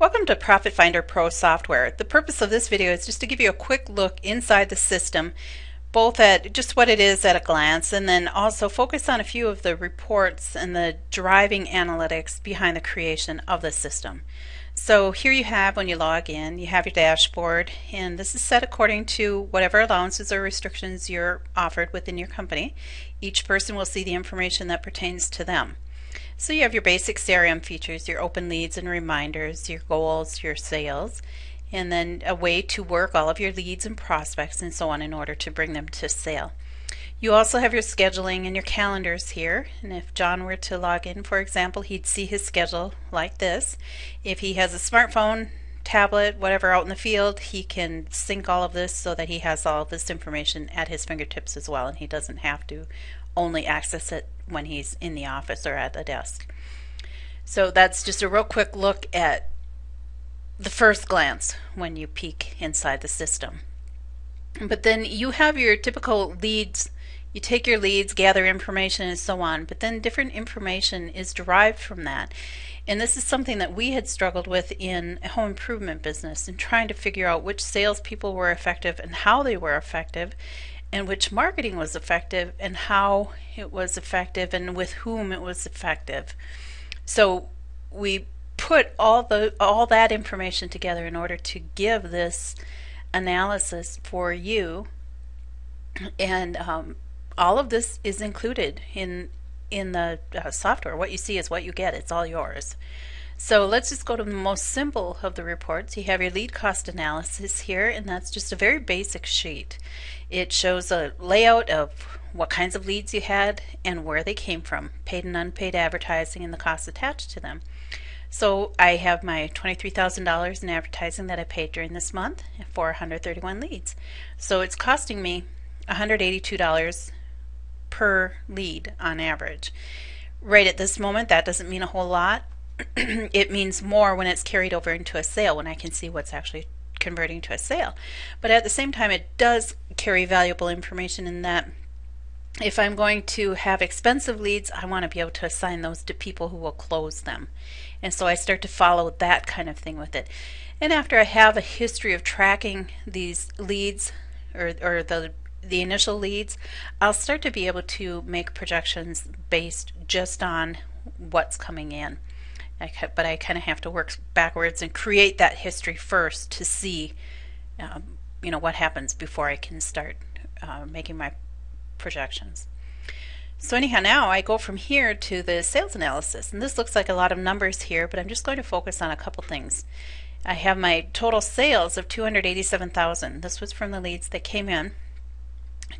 Welcome to Profit Finder Pro software. The purpose of this video is just to give you a quick look inside the system, both at just what it is at a glance, and then also focus on a few of the reports and the driving analytics behind the creation of the system. So here you have, when you log in, you have your dashboard, and this is set according to whatever allowances or restrictions you're offered within your company. Each person will see the information that pertains to them. So you have your basic CRM features, your open leads and reminders, your goals, your sales, and then a way to work all of your leads and prospects and so on in order to bring them to sale. You also have your scheduling and your calendars here, and if John were to log in, for example, he'd see his schedule like this. If he has a smartphone, tablet, whatever out in the field, he can sync all of this so that he has all of this information at his fingertips as well, and he doesn't have to only access it when he's in the office or at the desk. So that's just a real quick look at the first glance when you peek inside the system. But then you have your typical leads. You take your leads, gather information, and so on, but then different information is derived from that. And this is something that we had struggled with in a home improvement business, in trying to figure out which salespeople were effective and how they were effective, and which marketing was effective and how it was effective and with whom it was effective. So we put all that information together in order to give this analysis for you, and all of this is included in the software. What you see is what you get. It's all yours. So let's just go to the most simple of the reports. You have your lead cost analysis here, and that's just a very basic sheet. It shows a layout of what kinds of leads you had and where they came from, paid and unpaid advertising and the costs attached to them. So I have my $23,000 in advertising that I paid during this month for 131 leads. So it's costing me $182 per lead on average. Right at this moment, that doesn't mean a whole lot. It means more when it's carried over into a sale, when I can see what's actually converting to a sale. But at the same time, it does carry valuable information in that if I'm going to have expensive leads, I want to be able to assign those to people who will close them. And so I start to follow that kind of thing with it. And after I have a history of tracking these leads, or the initial leads, I'll start to be able to make projections based just on what's coming in. But I kind of have to work backwards and create that history first to see what happens before I can start making my projections. So anyhow, now I go from here to the sales analysis, and this looks like a lot of numbers here, but I'm just going to focus on a couple things. I have my total sales of $287,000. This was from the leads that came in,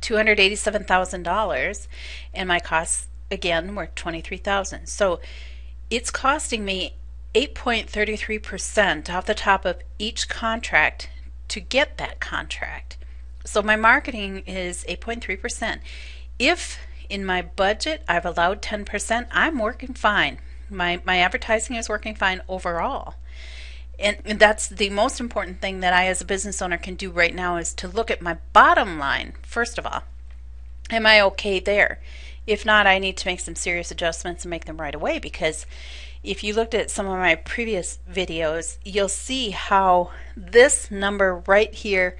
$287,000, and my costs again were $23,000. So it's costing me 8.33% off the top of each contract to get that contract. So my marketing is 8.3%. If in my budget I've allowed 10%, I'm working fine. My advertising is working fine overall. And that's the most important thing that I as a business owner can do right now, is to look at my bottom line first of all. Am I okay there? If not, I need to make some serious adjustments and make them right away, because if you looked at some of my previous videos, you'll see how this number right here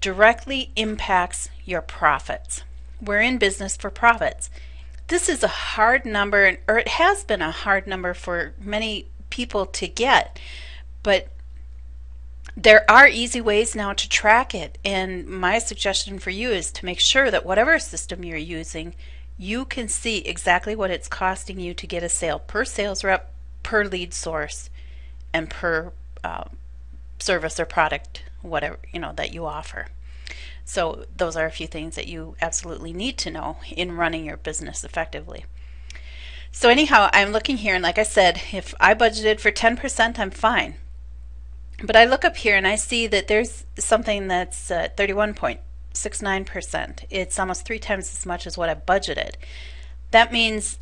directly impacts your profits. We're in business for profits. This is a hard number, or it has been a hard number for many people to get, but there are easy ways now to track it, and my suggestion for you is to make sure that whatever system you're using, you can see exactly what it's costing you to get a sale per sales rep, per lead source, and per service or product, whatever that you offer. So those are a few things that you absolutely need to know in running your business effectively. So anyhow, I'm looking here, and like I said, if I budgeted for 10%, I'm fine. But I look up here and I see that there's something that's 31.69%. It's almost 3 times as much as what I budgeted. That means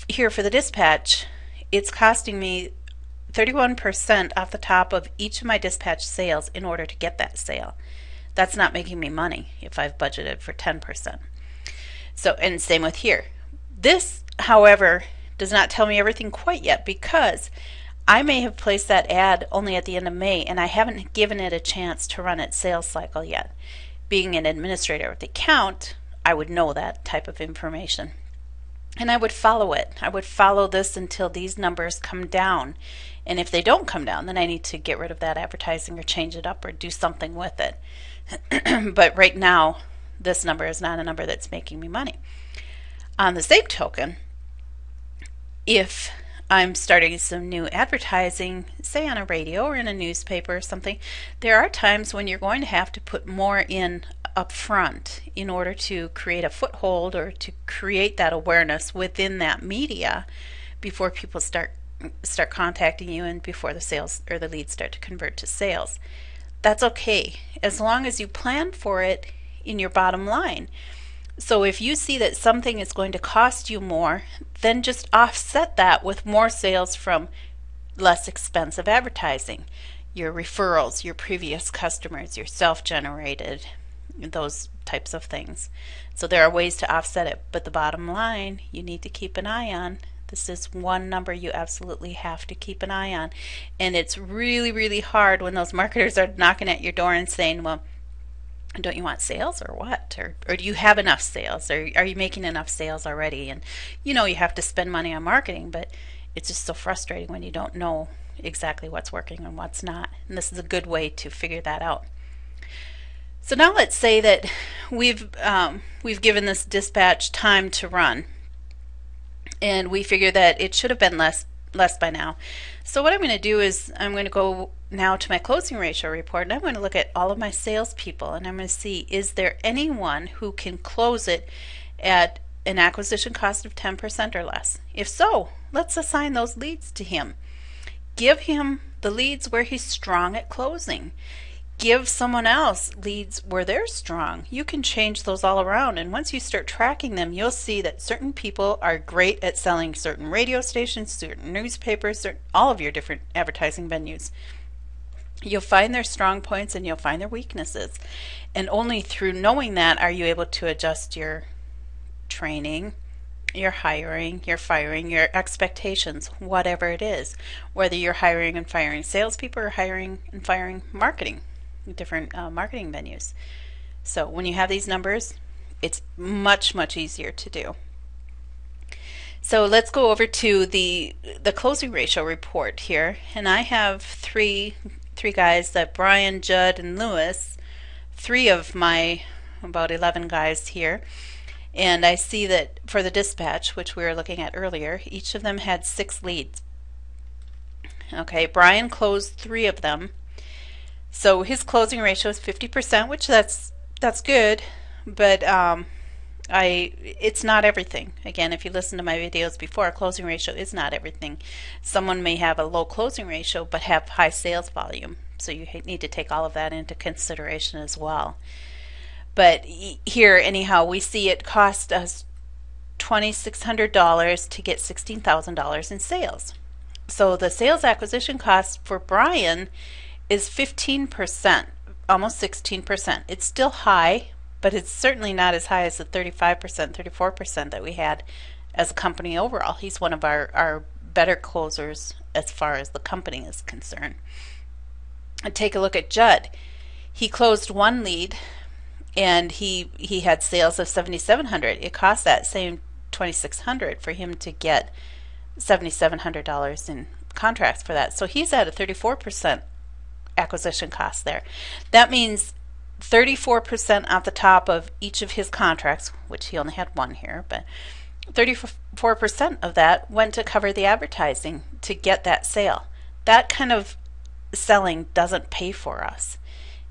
here for the dispatch, it's costing me 31% off the top of each of my dispatch sales in order to get that sale. That's not making me money if I've budgeted for 10%. So, and same with here. This, however, does not tell me everything quite yet, because I may have placed that ad only at the end of May and I haven't given it a chance to run its sales cycle yet. Being an administrator of the account, I would know that type of information. And I would follow it. I would follow this until these numbers come down. And if they don't come down, then I need to get rid of that advertising or change it up or do something with it. But right now, this number is not a number that's making me money. On the same token, if I'm starting some new advertising, say on a radio or in a newspaper or something, there are times when you're going to have to put more in up front in order to create a foothold or to create that awareness within that media before people start contacting you and before the sales or the leads start to convert to sales. That's okay as long as you plan for it in your bottom line. So if you see that something is going to cost you more, then just offset that with more sales from less expensive advertising. Your referrals, your previous customers, your self-generated, those types of things. So there are ways to offset it, but the bottom line you need to keep an eye on. This is one number you absolutely have to keep an eye on. And it's really, really hard when those marketers are knocking at your door and saying, well, don't you want sales or what? Or do you have enough sales? Or are you making enough sales already? And you know you have to spend money on marketing, but it's just so frustrating when you don't know exactly what's working and what's not. And this is a good way to figure that out. So now let's say that we've given this dispatch time to run, and we figure that it should have been less by now. So what I'm going to do is I'm going to go now to my closing ratio report, and I'm going to look at all of my salespeople, and I'm going to see, is there anyone who can close it at an acquisition cost of 10% or less? If so, let's assign those leads to him. Give him the leads where he's strong at closing. Give someone else leads where they're strong. You can change those all around, and once you start tracking them, you'll see that certain people are great at selling certain radio stations, certain newspapers, all of your different advertising venues. You'll find their strong points and you'll find their weaknesses, and only through knowing that are you able to adjust your training, your hiring, your firing, your expectations, whatever it is, whether you're hiring and firing salespeople or hiring and firing marketing, different marketing venues. So when you have these numbers, it's much easier to do. So let's go over to the closing ratio report here, and I have three guys, that Brian, Judd, and Lewis, three of my about 11 guys here. And I see that for the dispatch, which we were looking at earlier, each of them had 6 leads. Okay, Brian closed 3 of them. So his closing ratio is 50%, which that's good, but it's not everything. Again, if you listen to my videos before, closing ratio is not everything. Someone may have a low closing ratio but have high sales volume, so you need to take all of that into consideration as well. But here, anyhow, we see it cost us $2,600 to get $16,000 in sales. So the sales acquisition cost for Brian is 15%, almost 16%. It's still high, but it's certainly not as high as the 35%, 34% that we had as a company overall. He's one of our better closers as far as the company is concerned. And take a look at Judd. He closed 1 lead, and he had sales of $7,700. It cost that same $2,600 for him to get $7,700 in contracts for that. So he's at a 34% acquisition cost there. That means 34% off the top of each of his contracts, which he only had 1 here, but 34% of that went to cover the advertising to get that sale. That kind of selling doesn't pay for us.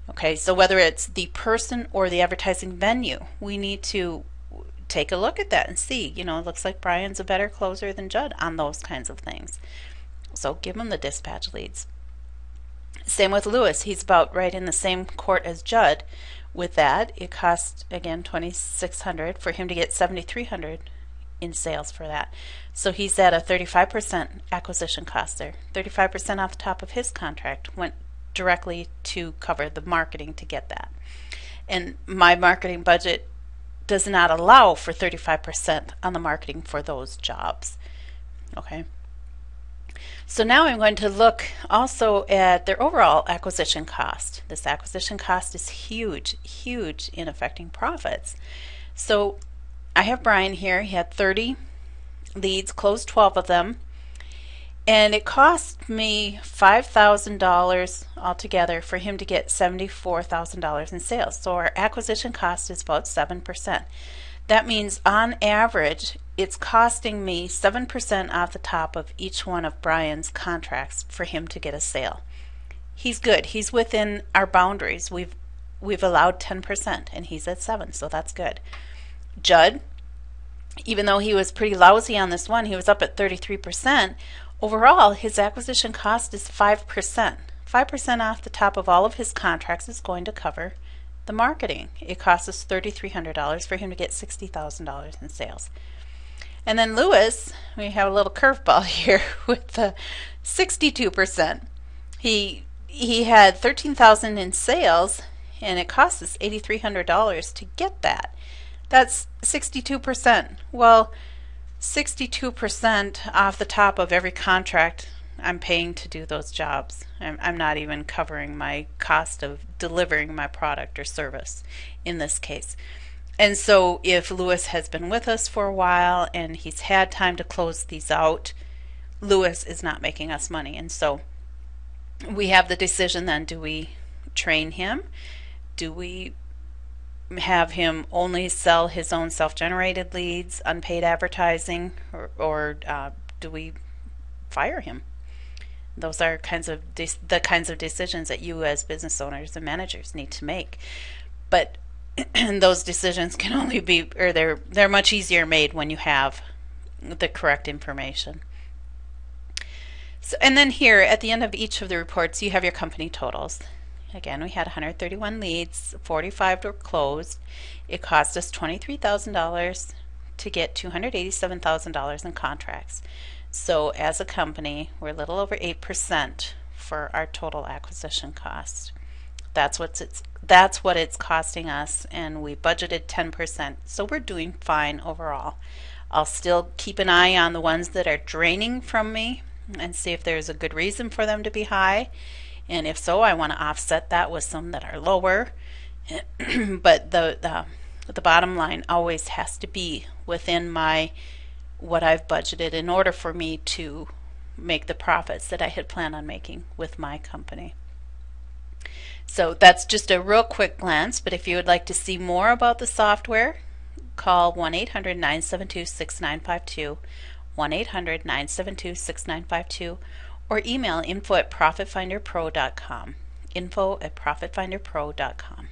Okay, so whether it's the person or the advertising venue, we need to take a look at that and see, it looks like Brian's a better closer than Judd on those kinds of things. So give him the dispatch leads. Same with Lewis. He's about right in the same court as Judd with that. It cost, again, $2,600 for him to get $7,300 in sales for that. So he's at a 35% acquisition cost there. 35% off the top of his contract went directly to cover the marketing to get that. And my marketing budget does not allow for 35% on the marketing for those jobs. Okay. So now I'm going to look also at their overall acquisition cost. This acquisition cost is huge, huge in affecting profits. So I have Brian here. He had 30 leads, closed 12 of them, and it cost me $5,000 altogether for him to get $74,000 in sales. So our acquisition cost is about 7%. That means on average, it's costing me 7% off the top of each one of Brian's contracts for him to get a sale. He's good. He's within our boundaries. We've allowed 10% and he's at 7, so that's good. Judd, even though he was pretty lousy on this one, he was up at 33%. Overall, his acquisition cost is 5%. 5% off the top of all of his contracts is going to cover the marketing. It costs us $3,300 for him to get $60,000 in sales. And then Lewis, we have a little curveball here with the 62%. He had $13,000 in sales, and it cost us $8,300 to get that. That's 62%. Well, 62% off the top of every contract I'm paying to do those jobs. I'm not even covering my cost of delivering my product or service in this case. And so if Lewis has been with us for a while and he's had time to close these out, Lewis is not making us money. And so we have the decision then, do we train him? Do we have him only sell his own self-generated leads, unpaid advertising, or do we fire him? Those are the kinds of decisions that you as business owners and managers need to make. But those decisions can only be, or they're much easier made when you have the correct information. So, and then here at the end of each of the reports, you have your company totals. Again, we had 131 leads, 45 were closed. It cost us $23,000 to get $287,000 in contracts. So as a company, we're a little over 8% for our total acquisition cost. That's what it's costing us, and we budgeted 10%. So we're doing fine overall. I'll still keep an eye on the ones that are draining from me and see if there's a good reason for them to be high. And if so, I want to offset that with some that are lower. But the bottom line always has to be within what I've budgeted in order for me to make the profits that I had planned on making with my company. So that's just a real quick glance, but if you would like to see more about the software, call 1-800-972-6952, 1-800-972-6952, or email info@profitfinderpro.com, info@profitfinderpro.com.